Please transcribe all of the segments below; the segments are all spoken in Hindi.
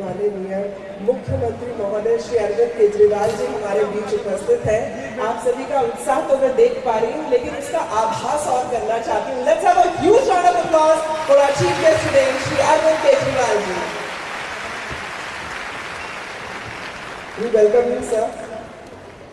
माननीय मुख्यमंत्री महोदय श्री अरविंद केजरीवाल जी हमारे बीच उपस्थित हैं। आप सभी का उत्साह तो मैं देख पा रही हूँ, लेकिन उसका आभास और करना चाहती हूँ। Let's have a huge round of applause for our chief guest today, Shri Arvind Kejriwal ji. We welcome you, sir.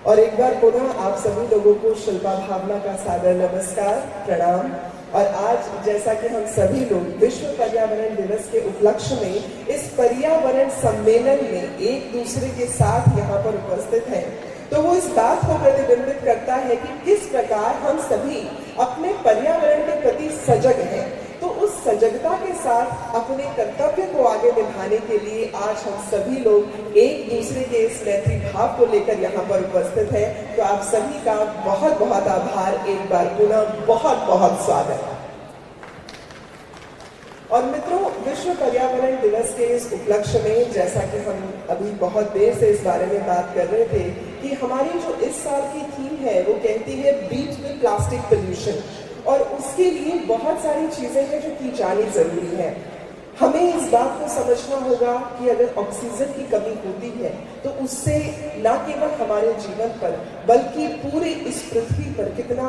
और एक बार पुनः आप सभी लोगों को शिल्पा भावना का सादर नमस्कार, प्रणाम। और आज जैसा कि हम सभी लोग विश्व पर्यावरण दिवस के उपलक्ष्य में इस पर्यावरण सम्मेलन में एक दूसरे के साथ यहाँ पर उपस्थित हैं, तो वो इस बात को प्रतिबिंबित करता है कि किस प्रकार हम सभी अपने पर्यावरण के प्रति सजग हैं। तो उस सजगता के साथ अपने कर्तव्य को आगे निभाने के लिए आज हम सभी लोग एक दूसरे के इस मैत्री भाव को लेकर यहाँ पर उपस्थित हैं। तो आप सभी का बहुत बहुत आभार, एक बार पुनः बहुत बहुत स्वागत। और मित्रों, विश्व पर्यावरण दिवस के इस उपलक्ष्य में जैसा कि हम अभी बहुत देर से इस बारे में बात कर रहे थे कि हमारी जो इस साल की थीम है वो कहती है बीट द प्लास्टिक पोल्यूशन, और उसके लिए बहुत सारी चीजें हैं जो की जानी जरूरी है। हमें इस बात को समझना होगा कि अगर ऑक्सीजन की कमी होती है तो उससे न केवल हमारे जीवन पर बल्कि पूरे इस पृथ्वी पर कितना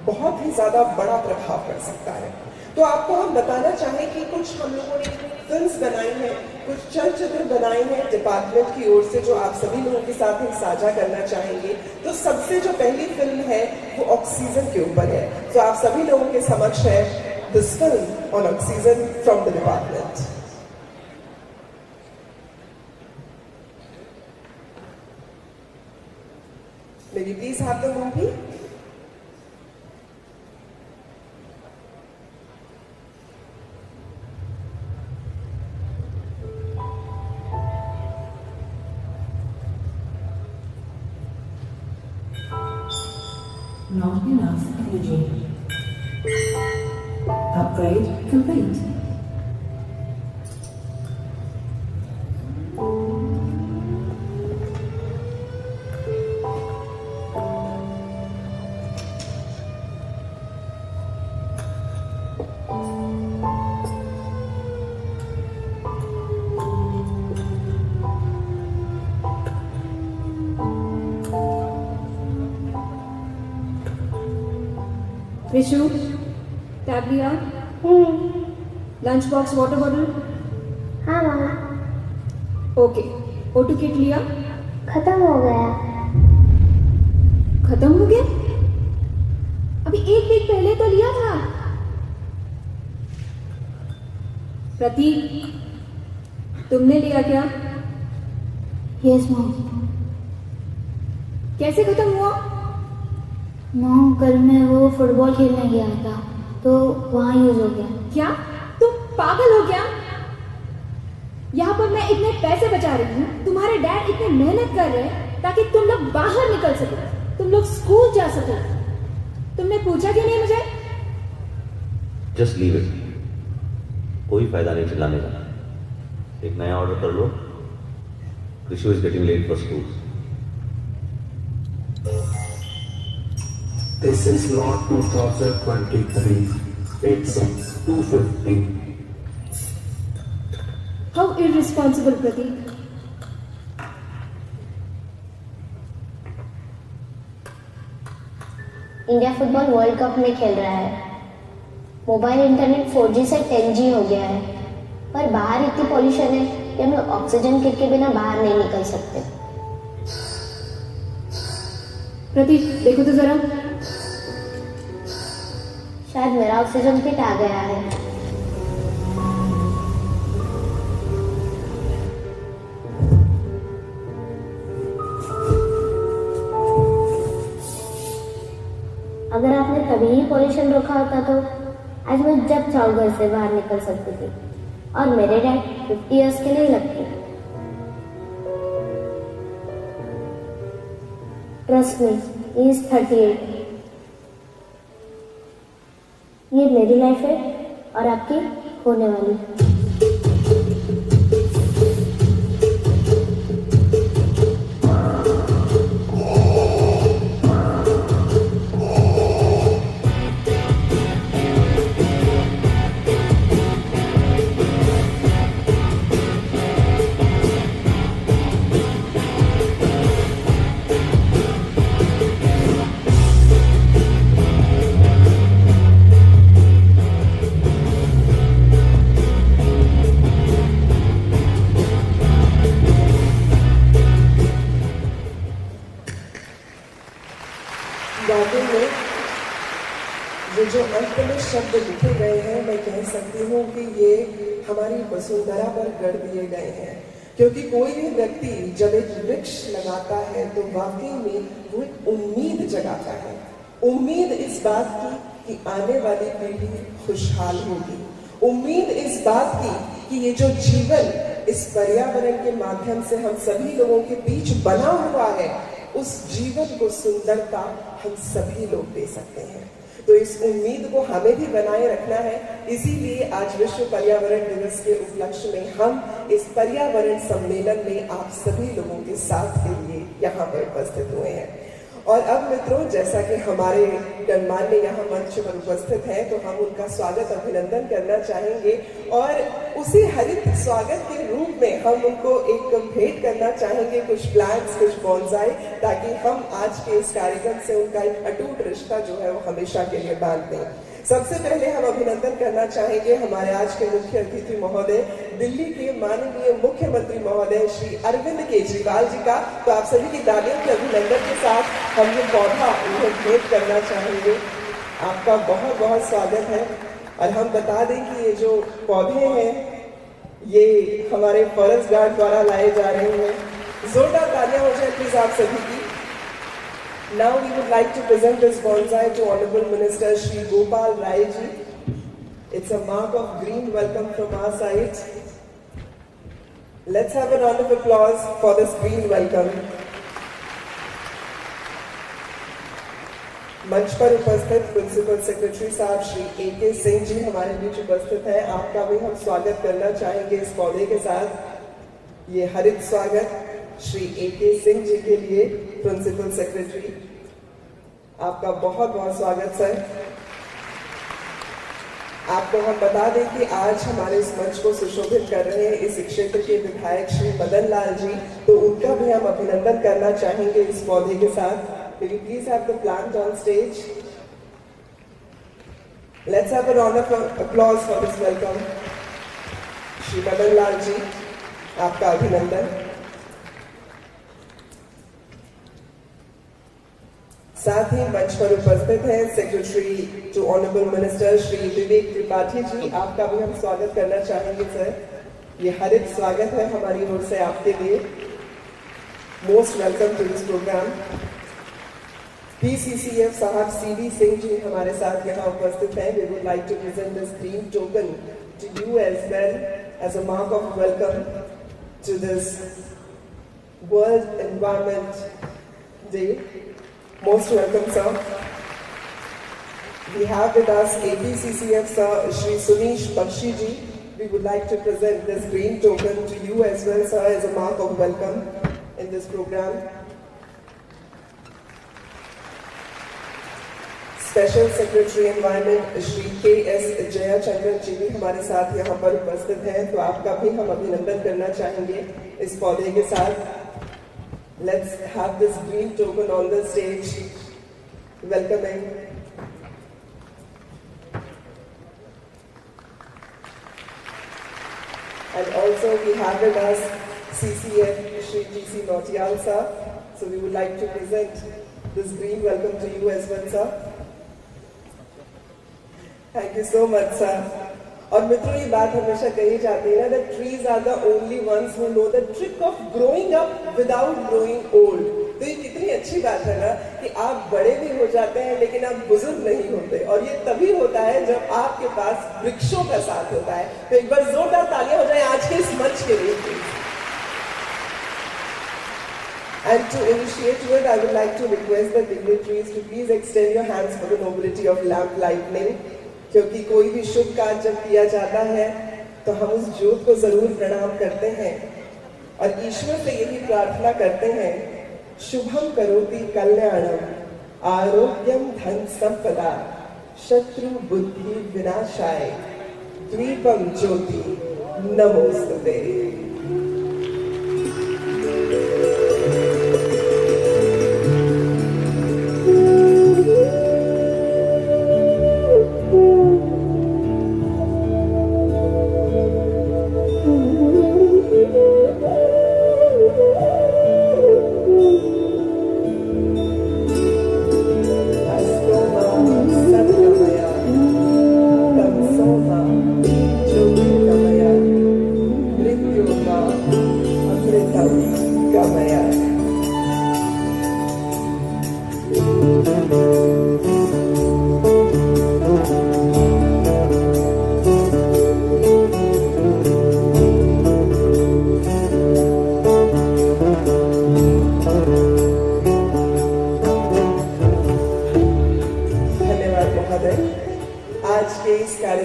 बहुत ही ज्यादा बड़ा प्रभाव पड़ सकता है। तो आपको हम बताना चाहें कि कुछ हम लोगों ने फिल्म्स बनाई हैं, कुछ चलचित्र बनाए हैं डिपार्टमेंट की ओर से, जो आप सभी लोगों के साथ ही साझा करना चाहेंगे। तो सबसे जो पहली फिल्म है वो ऑक्सीजन के ऊपर है। तो आप सभी लोगों के समक्ष है this film on oxygen from the department. May we please have the movie? Not enough energy. Upgrade complete. Vishu, tab लिया? Lunch box, water bottle? हाँ मामा। ओके। O2 किट लिया? खत्म हो गया। खत्म हो गया? अभी एक वीक पहले तो लिया था। प्रतीक, तुमने लिया क्या? Yes mom. कैसे खत्म हुआ? मॉम, कल मैं वो फुटबॉल खेलने गया था तो वहाँ यूज हो गया। क्या तुम पागल हो क्या? यहाँ पर मैं इतने पैसे बचा रही हूँ, तुम्हारे डैड इतने मेहनत कर रहे हैं ताकि तुम लोग बाहर निकल सको, तुम लोग स्कूल जा सको। तुमने पूछा क्यों नहीं मुझे? जस्ट लीव इट, कोई फायदा नहीं चिल्लाने का। एक नया ऑर्डर कर लो। Krishi is getting late for school. This is not 2023. It's 250. How irresponsible, Prateek. India football world cup में खेल रहा है। मोबाइल इंटरनेट 4G से 10G हो गया है, पर बाहर इतनी पॉल्यूशन है कि हम लोग ऑक्सीजन किट के बिना बाहर नहीं निकल सकते। प्रतीक, देखो तो जरा। शायद मेरा ऑक्सीजन किट आ गया है। अगर आपने तभी ही पॉल्यूशन रोका होता तो आज मैं जब चाहूँ घर से बाहर निकल सकती थी, और मेरे डैड 50 इयर्स के नहीं लगते। Trust me, he is 38। ये मेरी लाइफ है और आपकी होने वाली। वाकई में ये जो अंत में शब्द लिखे गए हैं, मैं कह सकती हूँ कि ये हमारी वसुंधरा पर गढ़ दिए गए हैं। क्योंकि कोई भी व्यक्ति जब एक वृक्ष लगाता है तो वाकई में वो एक उम्मीद जगाता है। उम्मीद इस बात की कि आने वाली पीढ़ी खुशहाल होगी। उम्मीद इस बात की कि ये जो जीवन इस पर्यावरण के माध्यम से हम सभी लोगों के बीच बना हुआ है, उस जीवन को सुंदरता हम सभी लोग दे सकते हैं। तो इस उम्मीद को हमें भी बनाए रखना है। इसीलिए आज विश्व पर्यावरण दिवस के उपलक्ष्य में हम इस पर्यावरण सम्मेलन में आप सभी लोगों के साथ के लिए यहाँ पर उपस्थित हुए हैं। और अब मित्रों, जैसा कि हमारे गणमान्य यहाँ मंच पर उपस्थित हैं, तो हम उनका स्वागत अभिनंदन करना चाहेंगे और उसी हरित स्वागत के रूप में हम उनको एक भेंट करना चाहेंगे, कुछ प्लांट्स, कुछ बॉन्साई, ताकि हम आज के इस कार्यक्रम से उनका एक अटूट रिश्ता जो है वो हमेशा के लिए बांध दें। सबसे पहले हम अभिनंदन करना चाहेंगे हमारे आज के मुख्य अतिथि महोदय, दिल्ली के माननीय मुख्यमंत्री महोदय श्री अरविंद केजरीवाल जी का। तो आप सभी की तालियों के अभिनंदन के साथ हम ये पौधा उन्हें भेंट करना चाहेंगे। आपका बहुत बहुत स्वागत है। और हम बता दें कि ये जो पौधे हैं ये हमारे फॉरेस्ट गार्ड द्वारा लाए जा रहे हैं। जोरदार तालियां हो जाए प्लीज आप सभी की। Now we would like to present this bonsai to Honorable Minister Shri Gopal Rai ji. It's a mark of green welcome from our side. Let's have a round of applause for this green welcome. मंच पर उपस्थित प्रिंसिपल सेक्रेटरी साहब श्री A.K. सिंह जी हमारे बीच उपस्थित हैं। आपका भी हम स्वागत करना चाहेंगे इस पौधे के साथ। ये हरित स्वागत श्री A.K. सिंह जी के लिए, प्रिंसिपल सेक्रेटरी, आपका बहुत बहुत स्वागत सर। आपको हम बता दें कि आज हमारे इस मंच को सुशोभित कर रहे हैं इस क्षेत्र के विधायक श्री मदन लाल जी, तो उनका भी हम अभिनंदन करना चाहेंगे इस पौधे के साथ। Will you please have the plant on stage? Let's have a round of applause for this welcome. Shri Madan Lal ji, आपका अभिनंदन। साथ ही मंच पर उपस्थित हैं secretary to honourable minister Shri Vivek Tripathi ji, आपका भी हम स्वागत करना चाहेंगे सर। ये हरित स्वागत है हमारी ओर से आपके लिए। Most welcome to this program. PCCF साहब CD सिंह जी हमारे साथ यहाँ उपस्थित हैं। We would like to present this green token to you as well as a mark of welcome to this World Environment Day. Most welcome, sir. We have with us APCCF sir, Shri Sunish Bakshi ji. We would like to present this green token to you as well, sir, as a mark of welcome in this program. Special secretary environment Shri K.S. Jayachandran ji भी हमारे साथ यहाँ पर उपस्थित हैं, तो आपका भी हम अभिनंदन करना चाहेंगे इस पौधे के साथ। Let's have this green token on the stage, welcoming and also we have with us CCF Shri G.C. Nautiyal sir, so we would like to present this green welcome to you as well, sir. Thank you so much, sir. और मित्रों, ये बात हमेशा कही जाती है ना, that trees are the only ones who know the trick of growing up without growing old. तो ये कितनी अच्छी बात है ना कि आप बड़े भी हो जाते हैं लेकिन आप बुजुर्ग नहीं होते, और ये तभी होता है जब आपके पास वृक्षों का साथ होता है। तो एक बार जोरदार तालियां हो जाए आज के इस मंच के लिए। And to initiate with, I would like to request the dignitaries to please extend your hands for the nobility of lamp lighting. क्योंकि कोई भी शुभ कार्य जब किया जाता है तो हम उस ज्योत को जरूर प्रणाम करते हैं और ईश्वर से यही प्रार्थना करते हैं, शुभम करोति कल्याणम आरोग्यम धन संपदा शत्रु बुद्धि विनाशाय द्वीपम ज्योति नमोस्तुते।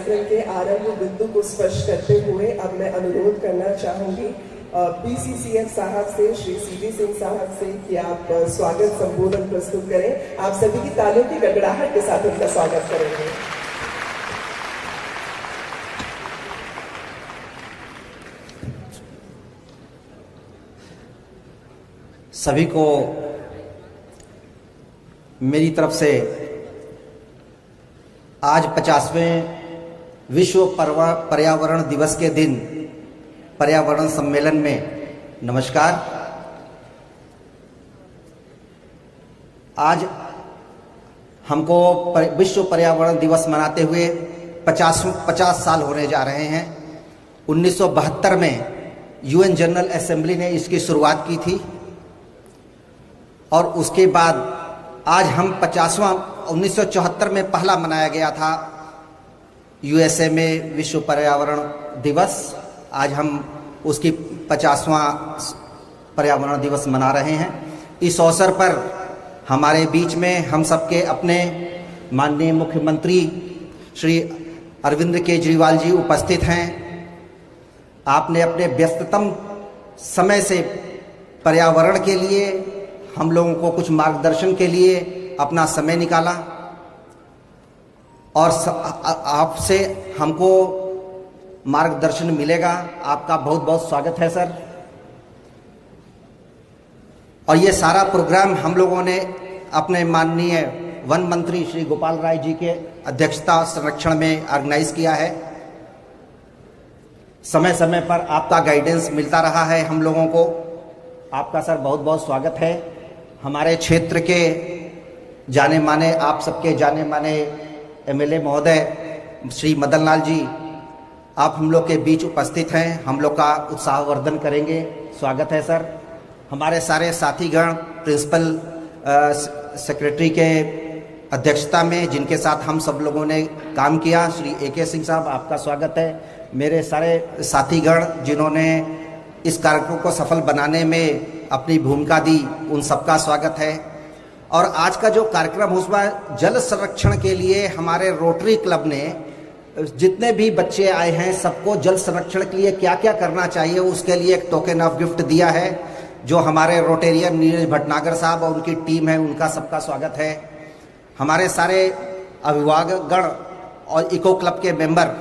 कार्यक्रम के आरंभ बिंदु को स्पष्ट करते हुए अब मैं अनुरोध करना चाहूंगी PCCF साहब से, श्री CD सिंह साहब से कि आप स्वागत संबोधन प्रस्तुत करें। आप सभी की तालियों की गड़गड़ाहट के साथ उनका स्वागत करेंगे। सभी को मेरी तरफ से आज 50वें विश्व पर्यावरण दिवस के दिन पर्यावरण सम्मेलन में नमस्कार। आज हमको विश्व पर्यावरण दिवस मनाते हुए 50 साल होने जा रहे हैं। 1972 में UN जनरल असेंबली ने इसकी शुरुआत की थी और उसके बाद आज हम 50वां 1974 में पहला मनाया गया था USA में विश्व पर्यावरण दिवस। आज हम उसकी 50वां पर्यावरण दिवस मना रहे हैं। इस अवसर पर हमारे बीच में हम सबके अपने माननीय मुख्यमंत्री श्री अरविंद केजरीवाल जी उपस्थित हैं। आपने अपने व्यस्ततम समय से पर्यावरण के लिए हम लोगों को कुछ मार्गदर्शन के लिए अपना समय निकाला और आपसे हमको मार्गदर्शन मिलेगा। आपका बहुत बहुत स्वागत है सर। और ये सारा प्रोग्राम हम लोगों ने अपने माननीय वन मंत्री श्री गोपाल राय जी के अध्यक्षता संरक्षण में ऑर्गेनाइज किया है। समय समय पर आपका गाइडेंस मिलता रहा है हम लोगों को। आपका सर बहुत बहुत स्वागत है। हमारे क्षेत्र के जाने माने, आप सबके जाने माने MLA महोदय श्री मदन लाल जी, आप हम लोग के बीच उपस्थित हैं। हम लोग का उत्साहवर्धन करेंगे। स्वागत है सर। हमारे सारे साथीगण प्रिंसिपल सेक्रेटरी के अध्यक्षता में जिनके साथ हम सब लोगों ने काम किया, श्री AK सिंह साहब, आपका स्वागत है। मेरे सारे साथीगण जिन्होंने इस कार्यक्रम को सफल बनाने में अपनी भूमिका दी, उन सबका स्वागत है। और आज का जो कार्यक्रम उसमें जल संरक्षण के लिए हमारे रोटरी क्लब ने जितने भी बच्चे आए हैं सबको जल संरक्षण के लिए क्या क्या करना चाहिए उसके लिए एक टोकन ऑफ गिफ्ट दिया है, जो हमारे रोटेरियन नीरज भटनागर साहब और उनकी टीम है, उनका सबका स्वागत है। हमारे सारे अभिभावकगण और इको क्लब के मेंबर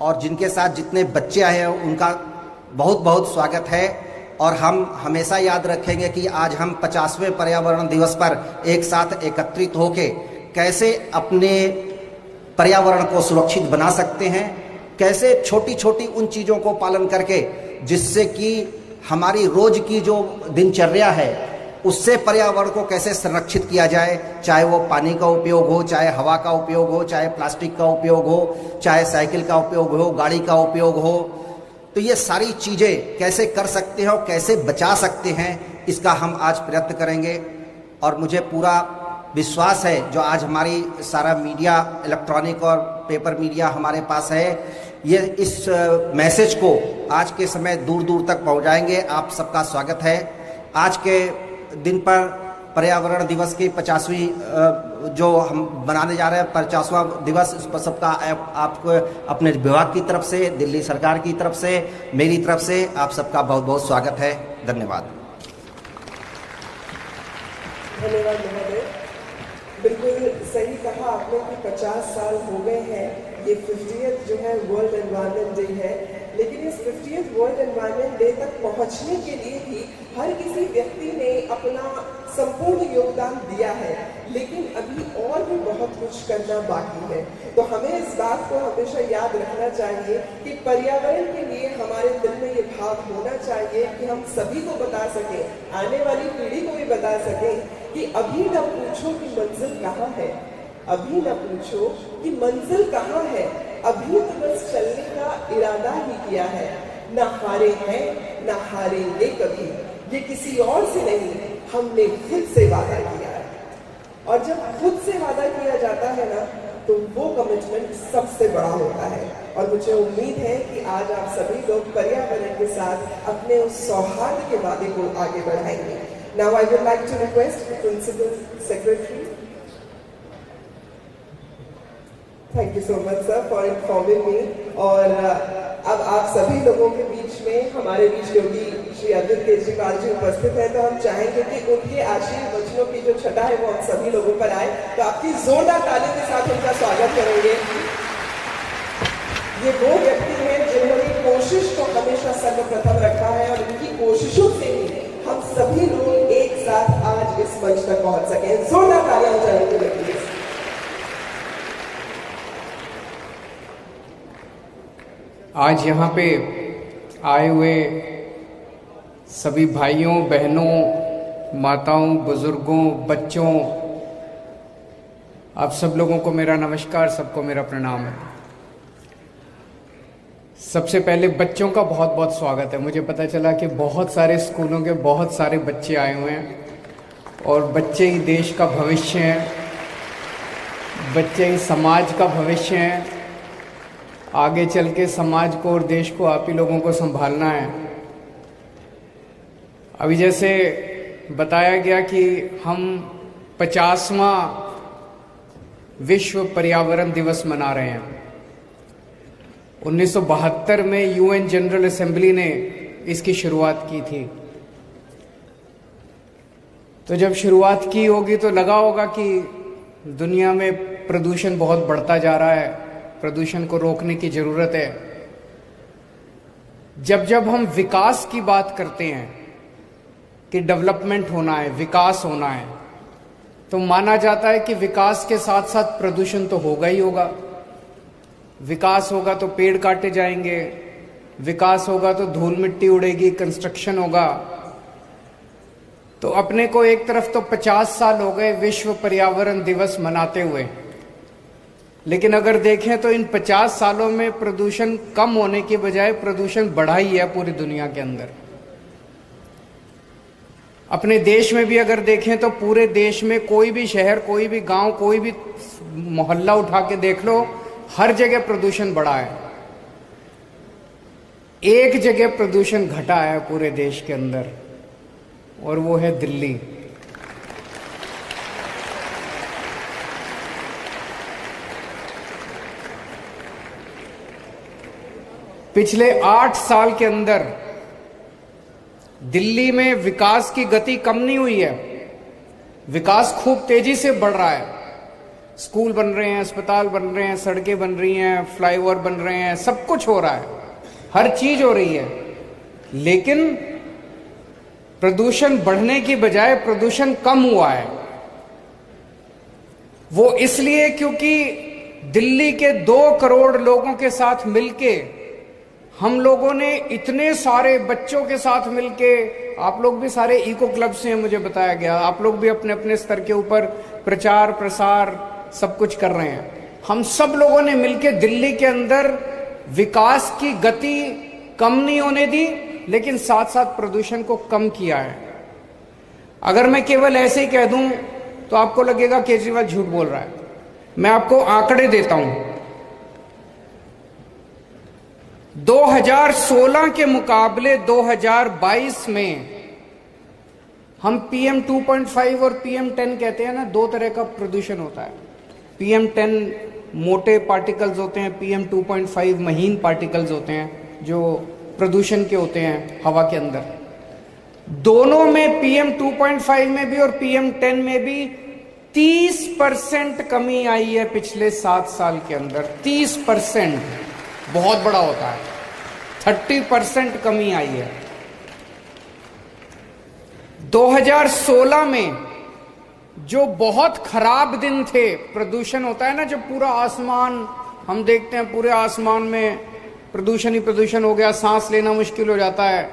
और जिनके साथ जितने बच्चे आए हैं उनका बहुत बहुत स्वागत है। और हम हमेशा याद रखेंगे कि आज हम 50वें पर्यावरण दिवस पर एक साथ एकत्रित होकर कैसे अपने पर्यावरण को सुरक्षित बना सकते हैं, कैसे छोटी छोटी उन चीज़ों को पालन करके जिससे कि हमारी रोज की जो दिनचर्या है उससे पर्यावरण को कैसे संरक्षित किया जाए, चाहे वो पानी का उपयोग हो, चाहे हवा का उपयोग हो, चाहे प्लास्टिक का उपयोग हो, चाहे साइकिल का उपयोग हो, गाड़ी का उपयोग हो। तो ये सारी चीज़ें कैसे कर सकते हैं और कैसे बचा सकते हैं, इसका हम आज प्रयत्न करेंगे। और मुझे पूरा विश्वास है जो आज हमारी सारा मीडिया, इलेक्ट्रॉनिक और पेपर मीडिया हमारे पास है, ये इस मैसेज को आज के समय दूर दूर तक पहुंचाएंगे। आप सबका स्वागत है। आज के दिन पर पर्यावरण दिवस की 50वीं जो हम मनाने जा रहे हैं 50वां दिवस, इस पर सबका आपको अपने विभाग की तरफ से, दिल्ली सरकार की तरफ से, मेरी तरफ से आप सबका बहुत बहुत स्वागत है। धन्यवाद। धन्यवाद महोदय। बिल्कुल सही कहा आपने कि 50 साल हो गए हैं। ये 50th जो है वर्ल्ड एनवायरनमेंट डे है, लेकिन इस 50th वर्ल्ड एनवायरनमेंट डे तक पहुंचने के लिए भी हर किसी व्यक्ति ने अपना संपूर्ण योगदान दिया है, लेकिन अभी और भी बहुत कुछ करना बाकी है। तो हमें इस बात को हमेशा याद रखना चाहिए कि पर्यावरण के लिए हमारे दिल में ये भाव होना चाहिए कि हम सभी को बता सकें, आने वाली पीढ़ी को भी बता सकें कि अभी न पूछो कि मंजिल कहाँ है, अभी न पूछो कि मंजिल कहाँ है, अभी तो बस चलने का इरादा ही किया है। न हारे हैं न हारेंगे कभी, ये किसी और से नहीं, हमने खुद से वादा किया है। और जब खुद से वादा किया जाता है ना, तो वो कमिटमेंट सबसे बड़ा होता है। और मुझे उम्मीद है कि आज आप सभी लोग पर्यावरण के साथ अपने उस सौहार्द के वादे को आगे बढ़ाएंगे। Now I would like to request the Principal Secretary thank you so much sir for informing मी। और अब आप सभी लोगों के बीच में हमारे बीच योगी श्री अरविंद केजरीवाल जी उपस्थित हैं, तो हम चाहेंगे कि उनके आशीर्वचनों की जो छटा है वो हम सभी लोगों पर आए। तो आपकी जोरदार ताली के साथ उनका स्वागत करेंगे। ये वो व्यक्ति हैं जिन्होंने कोशिश को हमेशा सर्वप्रथम रखा है और उनकी कोशिशों से ही हम सभी लोग एक साथ आज इस मंच तक पहुंच सके। जोरदार तालियां हो जाएंगे प्लीज। आज यहाँ पे आए हुए सभी भाइयों बहनों माताओं बुजुर्गों बच्चों आप सब लोगों को मेरा नमस्कार, सबको मेरा प्रणाम है। सबसे पहले बच्चों का बहुत बहुत स्वागत है। मुझे पता चला कि बहुत सारे स्कूलों के बहुत सारे बच्चे आए हुए हैं और बच्चे ही देश का भविष्य हैं, बच्चे ही समाज का भविष्य हैं। आगे चल के समाज को और देश को आप ही लोगों को संभालना है। अभी जैसे बताया गया कि हम 50वां विश्व पर्यावरण दिवस मना रहे हैं। 1972 में यूएन जनरल असेंबली ने इसकी शुरुआत की थी। तो जब शुरुआत की होगी तो लगा होगा कि दुनिया में प्रदूषण बहुत बढ़ता जा रहा है, प्रदूषण को रोकने की जरूरत है। जब हम विकास की बात करते हैं कि डेवलपमेंट होना है, विकास होना है, तो माना जाता है कि विकास के साथ साथ प्रदूषण तो होगा ही होगा। विकास होगा तो पेड़ काटे जाएंगे, विकास होगा तो धूल मिट्टी उड़ेगी, कंस्ट्रक्शन होगा। तो अपने को एक तरफ तो 50 साल हो गए विश्व पर्यावरण दिवस मनाते हुए, लेकिन अगर देखें तो इन 50 सालों में प्रदूषण कम होने की बजाय प्रदूषण बढ़ा ही है पूरी दुनिया के अंदर। अपने देश में भी अगर देखें तो पूरे देश में कोई भी शहर, कोई भी गांव, कोई भी मोहल्ला उठा के देख लो, हर जगह प्रदूषण बढ़ा है। एक जगह प्रदूषण घटा है पूरे देश के अंदर और वो है दिल्ली। पिछले 8 साल के अंदर दिल्ली में विकास की गति कम नहीं हुई है, विकास खूब तेजी से बढ़ रहा है। स्कूल बन रहे हैं, अस्पताल बन रहे हैं, सड़कें बन रही हैं, फ्लाईओवर बन रहे हैं, सब कुछ हो रहा है, हर चीज हो रही है। लेकिन प्रदूषण बढ़ने की बजाय प्रदूषण कम हुआ है। वो इसलिए क्योंकि दिल्ली के 2 करोड़ लोगों के साथ मिलके हम लोगों ने इतने सारे बच्चों के साथ मिलके, आप लोग भी सारे इको क्लब से हैं मुझे बताया गया, आप लोग भी अपने अपने स्तर के ऊपर प्रचार प्रसार सब कुछ कर रहे हैं। हम सब लोगों ने मिलके दिल्ली के अंदर विकास की गति कम नहीं होने दी, लेकिन साथ साथ प्रदूषण को कम किया है। अगर मैं केवल ऐसे ही कह दूं तो आपको लगेगा केजरीवाल झूठ बोल रहा है। मैं आपको आंकड़े देता हूं। 2016 के मुकाबले 2022 में हम PM 2.5 और PM 10 कहते हैं ना, 2 तरह का प्रदूषण होता है। PM 10 मोटे पार्टिकल्स होते हैं, PM 2.5 महीन पार्टिकल्स होते हैं जो प्रदूषण के होते हैं हवा के अंदर। दोनों में PM 2.5 में भी और PM 10 में भी 30% कमी आई है पिछले 7 साल के अंदर। 30% बहुत बड़ा होता है, 30% कमी आई है। 2016 में जो बहुत खराब दिन थे, प्रदूषण होता है ना जब पूरा आसमान हम देखते हैं, पूरे आसमान में प्रदूषण ही प्रदूषण हो गया, सांस लेना मुश्किल हो जाता है।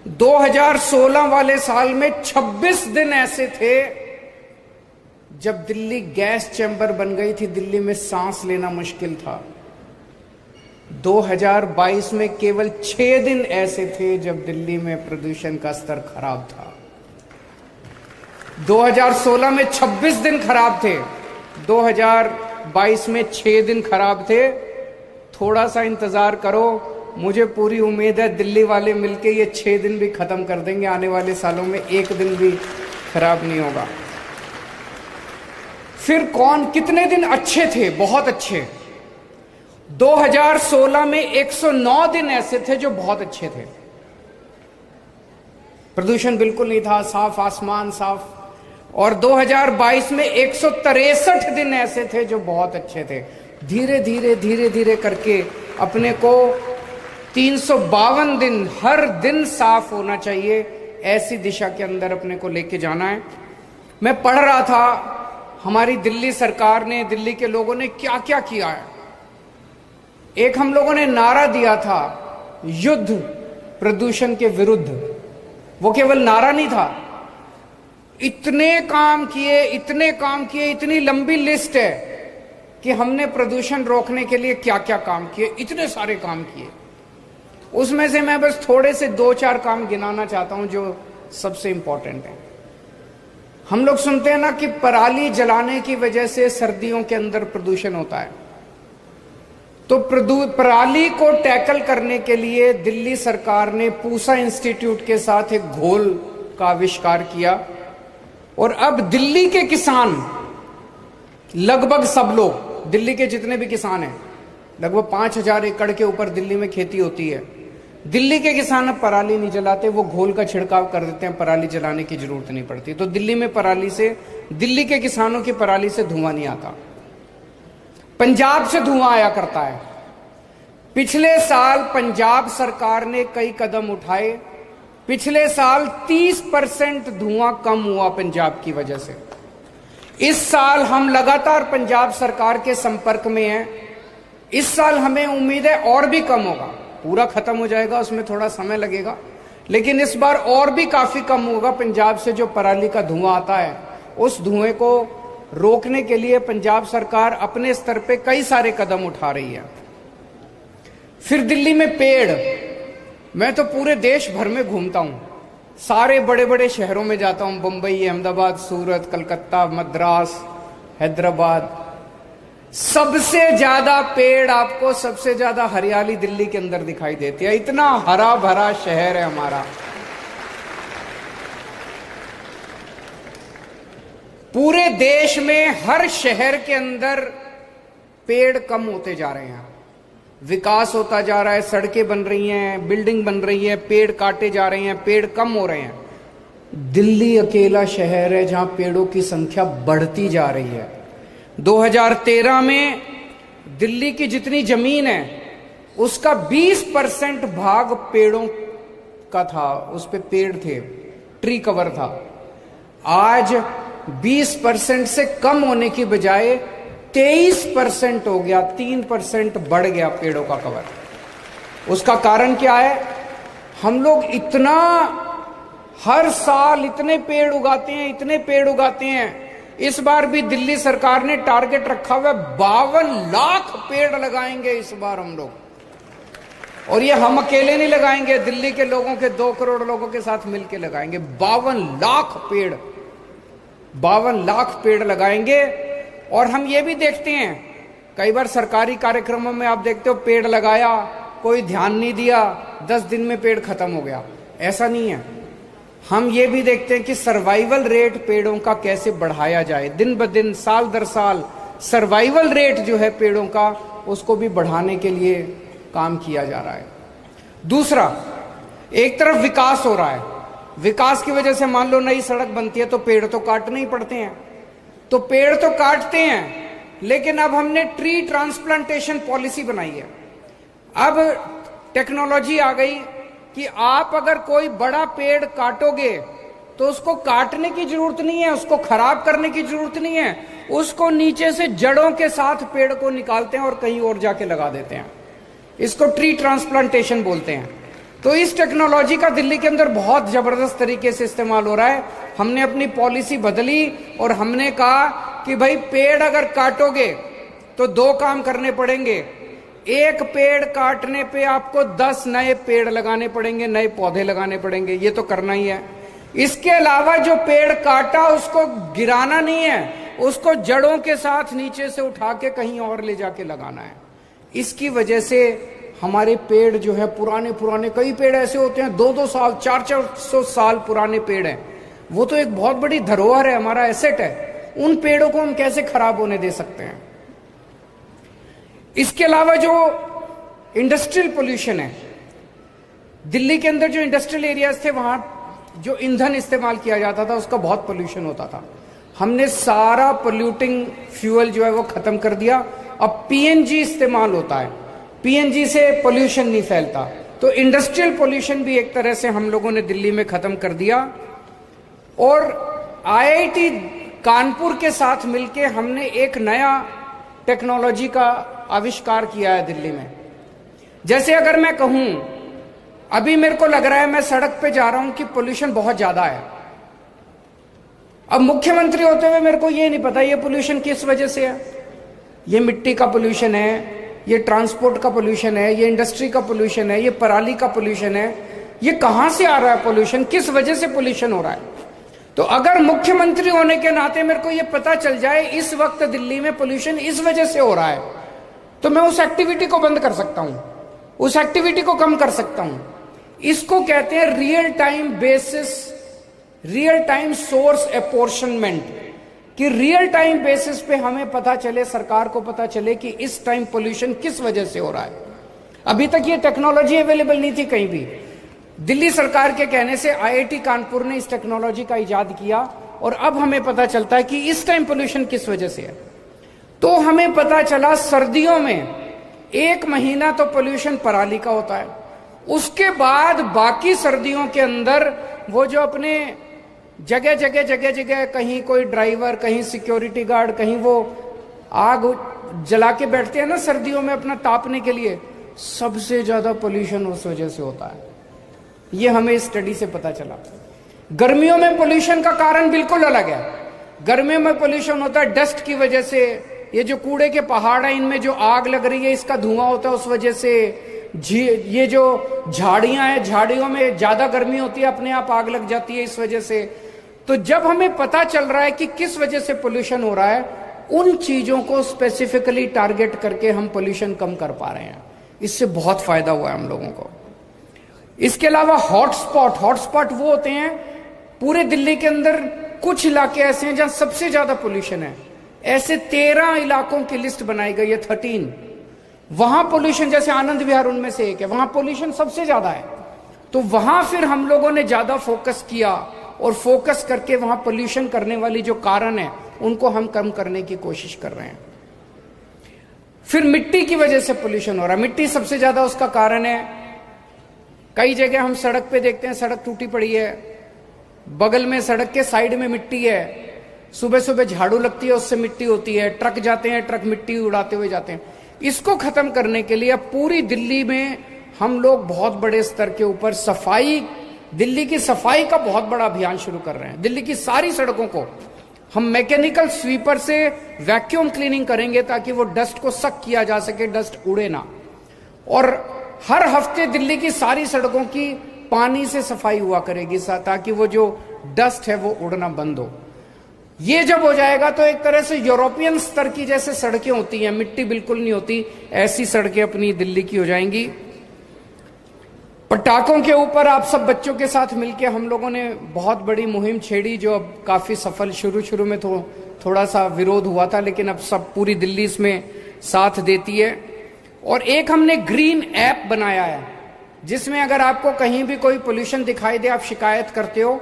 2016 वाले साल में 26 दिन ऐसे थे जब दिल्ली गैस चैम्बर बन गई थी, दिल्ली में सांस लेना मुश्किल था। 2022 में केवल 6 दिन ऐसे थे जब दिल्ली में प्रदूषण का स्तर खराब था। 2016 में 26 दिन खराब थे, 2022 में 6 दिन खराब थे। थोड़ा सा इंतजार करो, मुझे पूरी उम्मीद है दिल्ली वाले मिलके ये 6 दिन भी खत्म कर देंगे। आने वाले सालों में 1 दिन भी खराब नहीं होगा। फिर कौन, कितने दिन अच्छे थे, बहुत अच्छे। 2016 में 109 दिन ऐसे थे जो बहुत अच्छे थे, प्रदूषण बिल्कुल नहीं था, साफ आसमान, साफ। और 2022 में 163 दिन ऐसे थे जो बहुत अच्छे थे। धीरे धीरे धीरे धीरे करके अपने को 352 दिन हर दिन साफ होना चाहिए, ऐसी दिशा के अंदर अपने को लेके जाना है। मैं पढ़ रहा था हमारी दिल्ली सरकार ने, दिल्ली के लोगों ने क्या क्या किया है। एक हम लोगों ने नारा दिया था, युद्ध प्रदूषण के विरुद्ध। वो केवल नारा नहीं था, इतने काम किए, इतने काम किए, इतनी लंबी लिस्ट है कि हमने प्रदूषण रोकने के लिए क्या क्या काम किए, इतने सारे काम किए। उसमें से मैं बस थोड़े से 2-4 काम गिनाना चाहता हूं जो सबसे इंपॉर्टेंट है। हम लोग सुनते हैं ना कि पराली जलाने की वजह से सर्दियों के अंदर प्रदूषण होता है। तो पराली को टैकल करने के लिए दिल्ली सरकार ने पूसा इंस्टीट्यूट के साथ एक घोल का आविष्कार किया, और अब दिल्ली के किसान, लगभग सब लोग, दिल्ली के जितने भी किसान हैं, लगभग 5000 एकड़ के ऊपर दिल्ली में खेती होती है, दिल्ली के किसान अब पराली नहीं जलाते, वो घोल का छिड़काव कर देते हैं, पराली जलाने की जरूरत नहीं पड़ती। तो दिल्ली में पराली से, दिल्ली के किसानों की पराली से धुआं नहीं आता। पंजाब से धुआं आया करता है। पिछले साल पंजाब सरकार ने कई कदम उठाए, पिछले साल 30% धुआं कम हुआ पंजाब की वजह से। इस साल हम लगातार पंजाब सरकार के संपर्क में हैं। इस साल हमें उम्मीद है और भी कम होगा, पूरा खत्म हो जाएगा, उसमें थोड़ा समय लगेगा, लेकिन इस बार और भी काफी कम होगा। पंजाब से जो पराली का धुआं आता है, उस धुएं को रोकने के लिए पंजाब सरकार अपने स्तर पे कई सारे कदम उठा रही है। फिर दिल्ली में पेड़, मैं तो पूरे देश भर में घूमता हूं, सारे बड़े बड़े शहरों में जाता हूं, बंबई, अहमदाबाद, सूरत, कलकत्ता, मद्रास, हैदराबाद। सबसे ज्यादा पेड़ आपको, सबसे ज्यादा हरियाली दिल्ली के अंदर दिखाई देती है। इतना हरा भरा शहर है हमारा। पूरे देश में हर शहर के अंदर पेड़ कम होते जा रहे हैं, विकास होता जा रहा है, सड़कें बन रही हैं, बिल्डिंग बन रही है, पेड़ काटे जा रहे हैं, पेड़ कम हो रहे हैं। दिल्ली अकेला शहर है जहां पेड़ों की संख्या बढ़ती जा रही है। 2013 में दिल्ली की जितनी जमीन है उसका 20% भाग पेड़ों का था, उस पे पेड़ थे, ट्री कवर था। आज 20% से कम होने की बजाय 23% हो गया, 3% बढ़ गया पेड़ों का कवर। उसका कारण क्या है? हम लोग इतना हर साल इतने पेड़ उगाते हैं, इतने पेड़ उगाते हैं। इस बार भी दिल्ली सरकार ने टारगेट रखा हुआ है, 52 लाख पेड़ लगाएंगे इस बार हम लोग। और ये हम अकेले नहीं लगाएंगे, दिल्ली के लोगों के 2 करोड़ लोगों के साथ मिलकर लगाएंगे। 52 लाख पेड़, 52 लाख पेड़ लगाएंगे। और हम ये भी देखते हैं, कई बार सरकारी कार्यक्रमों में आप देखते हो पेड़ लगाया, कोई ध्यान नहीं दिया, 10 दिन में पेड़ खत्म हो गया। ऐसा नहीं है। हम ये भी देखते हैं कि सर्वाइवल रेट पेड़ों का कैसे बढ़ाया जाए, दिन ब दिन, साल दर साल सर्वाइवल रेट जो है पेड़ों का, उसको भी बढ़ाने के लिए काम किया जा रहा है। दूसरा, एक तरफ विकास हो रहा है, विकास की वजह से मान लो नई सड़क बनती है तो पेड़ तो काटने ही पड़ते हैं, तो पेड़ तो काटते हैं, लेकिन अब हमने ट्री ट्रांसप्लांटेशन पॉलिसी बनाई है। अब टेक्नोलॉजी आ गई कि आप अगर कोई बड़ा पेड़ काटोगे तो उसको काटने की जरूरत नहीं है, उसको खराब करने की जरूरत नहीं है, उसको नीचे से जड़ों के साथ पेड़ को निकालते हैं और कहीं और जाके लगा देते हैं। इसको ट्री ट्रांसप्लांटेशन बोलते हैं। तो इस टेक्नोलॉजी का दिल्ली के अंदर बहुत जबरदस्त तरीके से इस्तेमाल हो रहा है। हमने अपनी पॉलिसी बदली और हमने कहा कि भाई पेड़ अगर काटोगे तो 2 काम करने पड़ेंगे। एक पेड़ काटने पे आपको 10 नए पेड़ लगाने पड़ेंगे, नए पौधे लगाने पड़ेंगे, ये तो करना ही है। इसके अलावा जो पेड़ काटा उसको गिराना नहीं है, उसको जड़ों के साथ नीचे से उठा के कहीं और ले जाके लगाना है। इसकी वजह से हमारे पेड़ जो है पुराने कई पेड़ ऐसे होते हैं 2-2 साल 400 साल पुराने पेड़ हैं, वो तो एक बहुत बड़ी धरोहर है, हमारा एसेट है। उन पेड़ों को हम कैसे खराब होने दे सकते हैं? इसके अलावा जो इंडस्ट्रियल पोल्यूशन है, दिल्ली के अंदर जो इंडस्ट्रियल एरियाज थे वहां जो ईंधन इस्तेमाल किया जाता था उसका बहुत पोल्यूशन होता था। हमने सारा पोल्यूटिंग फ्यूल जो है वो खत्म कर दिया। अब पीएनजी इस्तेमाल होता है, पीएनजी से पोल्यूशन नहीं फैलता। तो इंडस्ट्रियल पोल्यूशन भी एक तरह से हम लोगों ने दिल्ली में खत्म कर दिया। और आईआईटी कानपुर के साथ मिलके हमने एक नया टेक्नोलॉजी का आविष्कार किया है दिल्ली में। जैसे अगर मैं कहूं, अभी मेरे को लग रहा है मैं सड़क पे जा रहा हूं कि पोल्यूशन बहुत ज्यादा है। अब मुख्यमंत्री होते हुए मेरे को ये नहीं पता ये पोल्यूशन किस वजह से है। ये मिट्टी का पोल्यूशन है, ये ट्रांसपोर्ट का पोल्यूशन है, ये इंडस्ट्री का पोल्यूशन है, ये पराली का पोल्यूशन है। ये कहां से आ रहा है पोल्यूशन, किस वजह से पोल्यूशन हो रहा है। तो अगर मुख्यमंत्री होने के नाते मेरे को ये पता चल जाए इस वक्त दिल्ली में पोल्यूशन इस वजह से हो रहा है, तो मैं उस एक्टिविटी को बंद कर सकता हूं, उस एक्टिविटी को कम कर सकता हूं। इसको कहते हैं real time basis, real time source apportionment, कि रियल टाइम बेसिस पे हमें पता चले, सरकार को पता चले कि इस टाइम पोल्यूशन किस वजह से हो रहा है। अभी तक ये टेक्नोलॉजी अवेलेबल नहीं थी कहीं भी। दिल्ली सरकार के कहने से आईआईटी कानपुर ने इस टेक्नोलॉजी का इजाद किया और अब हमें पता चलता है कि इस टाइम पोल्यूशन किस वजह से है। तो हमें पता चला सर्दियों में 1 महीना तो पोल्यूशन पराली का होता है, उसके बाद बाकी सर्दियों के अंदर वो जो अपने जगह जगह कहीं कोई ड्राइवर, कहीं सिक्योरिटी गार्ड, कहीं वो आग जला के बैठते हैं ना सर्दियों में अपना तापने के लिए, सबसे ज्यादा पोल्यूशन उस वजह से होता है। ये हमें इस स्टडी से पता चला। गर्मियों में पोल्यूशन का कारण बिल्कुल अलग है। गर्मियों में पोल्यूशन होता है डस्ट की वजह से, ये जो कूड़े के पहाड़ है इनमें जो आग लग रही है इसका धुआं होता है उस वजह से। ये जो झाड़ियां हैं, झाड़ियों में ज्यादा गर्मी होती है, अपने आप आग लग जाती है इस वजह से। तो जब हमें पता चल रहा है कि किस वजह से पोल्यूशन हो रहा है, उन चीजों को स्पेसिफिकली टारगेट करके हम पोल्यूशन कम कर पा रहे हैं। इससे बहुत फायदा हुआ है हम लोगों को। इसके अलावा हॉटस्पॉट वो होते हैं पूरे दिल्ली के अंदर, कुछ इलाके ऐसे हैं जहां सबसे ज्यादा पोल्यूशन है। ऐसे 13 इलाकों की लिस्ट बनाई गई है, 13। वहां पोल्यूशन, जैसे आनंद विहार उनमें से एक है, वहां पोल्यूशन सबसे ज्यादा है। तो वहां फिर हम लोगों ने ज्यादा फोकस किया और फोकस करके वहां पोल्यूशन करने वाली जो कारण है उनको हम कम करने की कोशिश कर रहे हैं। फिर मिट्टी की वजह से पोल्यूशन हो रहा है। मिट्टी सबसे ज्यादा उसका कारण है। कई जगह हम सड़क पे देखते हैं सड़क टूटी पड़ी है, बगल में सड़क के साइड में मिट्टी है, सुबह सुबह झाड़ू लगती है उससे मिट्टी होती है, ट्रक जाते हैं, ट्रक मिट्टी उड़ाते हुए जाते हैं। इसको खत्म करने के लिए अब पूरी दिल्ली में हम लोग बहुत बड़े स्तर के ऊपर सफाई, दिल्ली की सफाई का बहुत बड़ा अभियान शुरू कर रहे हैं। दिल्ली की सारी सड़कों को हम मैकेनिकल स्वीपर से वैक्यूम क्लीनिंग करेंगे ताकि वो डस्ट को सक किया जा सके, डस्ट उड़े ना। और हर हफ्ते दिल्ली की सारी सड़कों की पानी से सफाई हुआ करेगी ताकि वो जो डस्ट है वो उड़ना बंद हो। ये जब हो जाएगा तो एक तरह से यूरोपियन स्तर की जैसे सड़कें होती हैं, मिट्टी बिल्कुल नहीं होती, ऐसी सड़कें अपनी दिल्ली की हो जाएंगी। पटाखों के ऊपर आप सब बच्चों के साथ मिलकर हम लोगों ने बहुत बड़ी मुहिम छेड़ी जो अब काफी सफल, शुरू में थोड़ा सा विरोध हुआ था लेकिन अब सब पूरी दिल्ली इसमें साथ देती है। और एक हमने ग्रीन ऐप बनाया है जिसमें अगर आपको कहीं भी कोई पोल्यूशन दिखाई दे, आप शिकायत करते हो,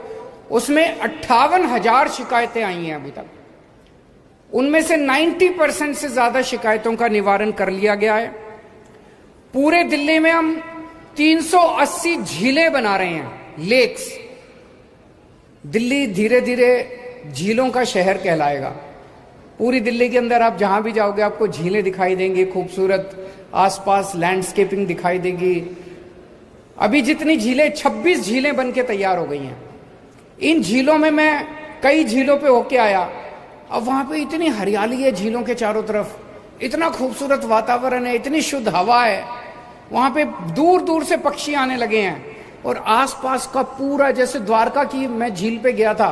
उसमें 58,000 शिकायतें आई हैं अभी तक। उनमें से 90% से ज्यादा शिकायतों का निवारण कर लिया गया है। पूरे दिल्ली में हम 380 झीलें बना रहे हैं, लेक्स। दिल्ली धीरे धीरे झीलों का शहर कहलाएगा। पूरी दिल्ली के अंदर आप जहां भी जाओगे आपको झीलें दिखाई देंगी, खूबसूरत आसपास लैंडस्केपिंग दिखाई देगी। अभी जितनी झीलें, 26 झीलें बनके तैयार हो गई हैं। इन झीलों में मैं कई झीलों पे होके आया, अब वहां पे इतनी हरियाली है झीलों के चारों तरफ, इतना खूबसूरत वातावरण है, इतनी शुद्ध हवा है, वहां पे दूर दूर से पक्षी आने लगे हैं। और आसपास का पूरा, जैसे द्वारका की मैं झील पे गया था,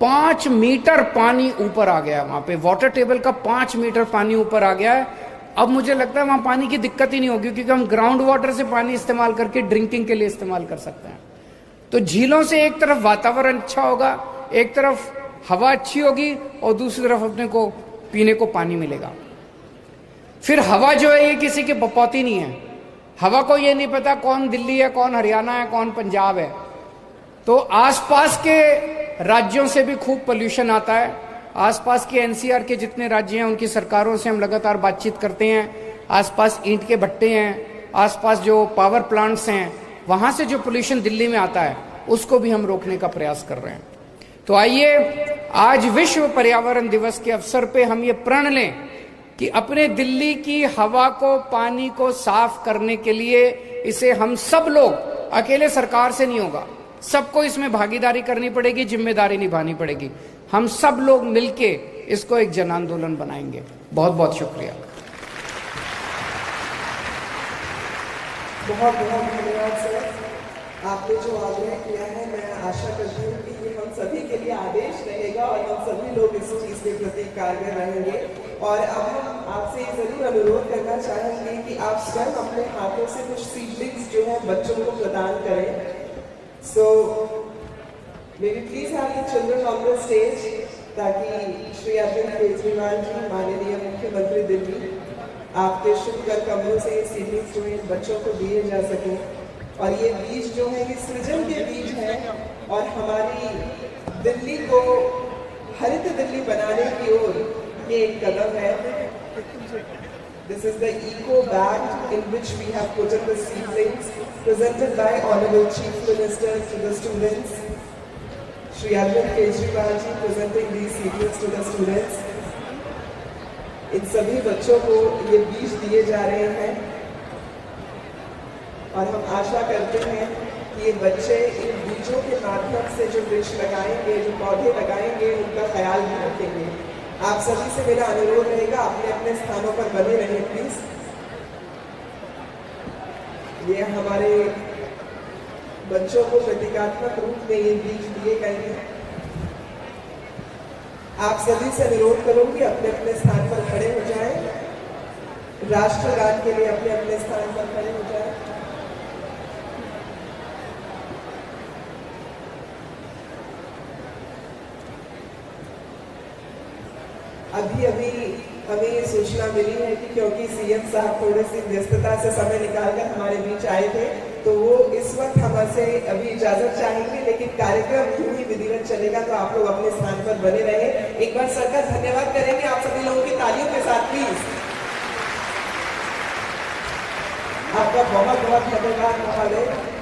5 मीटर पानी ऊपर आ गया, वहां पे वाटर टेबल का 5 मीटर पानी ऊपर आ गया है। अब मुझे लगता है वहां पानी की दिक्कत ही नहीं होगी क्योंकि हम ग्राउंड वाटर से पानी इस्तेमाल करके ड्रिंकिंग के लिए इस्तेमाल कर सकते हैं। तो झीलों से एक तरफ वातावरण अच्छा होगा, एक तरफ हवा अच्छी होगी और दूसरी तरफ अपने को पीने को पानी मिलेगा। फिर हवा जो है ये किसी की बपौती नहीं है। हवा को ये नहीं पता कौन दिल्ली है, कौन हरियाणा है, कौन पंजाब है। तो आसपास के राज्यों से भी खूब पोल्यूशन आता है। आसपास के एनसीआर के जितने राज्य हैं उनकी सरकारों से हम लगातार बातचीत करते हैं। आसपास ईंट के भट्टे हैं, आसपास जो पावर प्लांट्स हैं, वहां से जो पोल्यूशन दिल्ली में आता है उसको भी हम रोकने का प्रयास कर रहे हैं। तो आइए आज विश्व पर्यावरण दिवस के अवसर पे हम ये प्रण लें कि अपने दिल्ली की हवा को, पानी को साफ करने के लिए इसे हम सब लोग, अकेले सरकार से नहीं होगा, सबको इसमें भागीदारी करनी पड़ेगी, जिम्मेदारी निभानी पड़ेगी। हम सब लोग मिलके इसको एक जन आंदोलन बनाएंगे। बहुत बहुत शुक्रिया। बहुत बहुत धन्यवाद सर, आपने जो आग्रह किया है मैं आशा करती हूँ कि ये हम सभी के लिए आदेश रहेगा और हम सभी लोग इस चीज़ के प्रति कारगर रहेंगे। और अब हम आपसे जरूर अनुरोध करना चाहेंगे कि आप स्वयं अपने हाथों से कुछ सीडलिंग्स जो है बच्चों को प्रदान करें। So may we please have the children on the stage, ताकि श्री अरविंद केजरीवाल जी, माननीय मुख्यमंत्री दिल्ली, आपके शुभ कर कमरों से ये सीडलिंग्स जो है बच्चों को दिए जा सके। और ये बीज जो है ये सृजन के बीज हैं और हमारी दिल्ली को हरित दिल्ली बनाने की ओर ये एक कदम है। This is the eco bag in which we have put in the seedlings, presented by Honorable Chief Minister to the students. Shri Arvind Kejriwal ji presenting these seedlings to the students. इन सभी बच्चों को ये बीज दिए जा रहे हैं और हम आशा करते हैं कि ये बच्चे इन बीजों के माध्यम से जो वृक्ष लगाएंगे, जो पौधे लगाएंगे, उनका ख्याल भी रखेंगे। आप सभी से मेरा अनुरोध रहेगा, अपने अपने स्थानों पर बने रहें प्लीज। ये हमारे बच्चों को प्रतीकात्मक रूप में ये बीज दिए गए हैं। आप सभी से अनुरोध करूंगी अपने अपने स्थान पर खड़े हो जाएं। राष्ट्रगान के लिए अपने अपने स्थान पर खड़े हो जाएं। अभी अभी हमें ये सूचना मिली है कि क्योंकि सीएम साहब थोड़ी सी व्यस्तता से समय निकालकर हमारे बीच आए थे, तो वो इस वक्त हमसे अभी इजाजत चाहेंगे, लेकिन कार्यक्रम यूं ही विधिवत चलेगा। तो आप लोग अपने स्थान पर बने रहे। एक बार सरकार धन्यवाद करेंगे आप सभी लोगों की तालियों के साथ प्लीज। आपका बहुत बहुत धन्यवाद महोदय।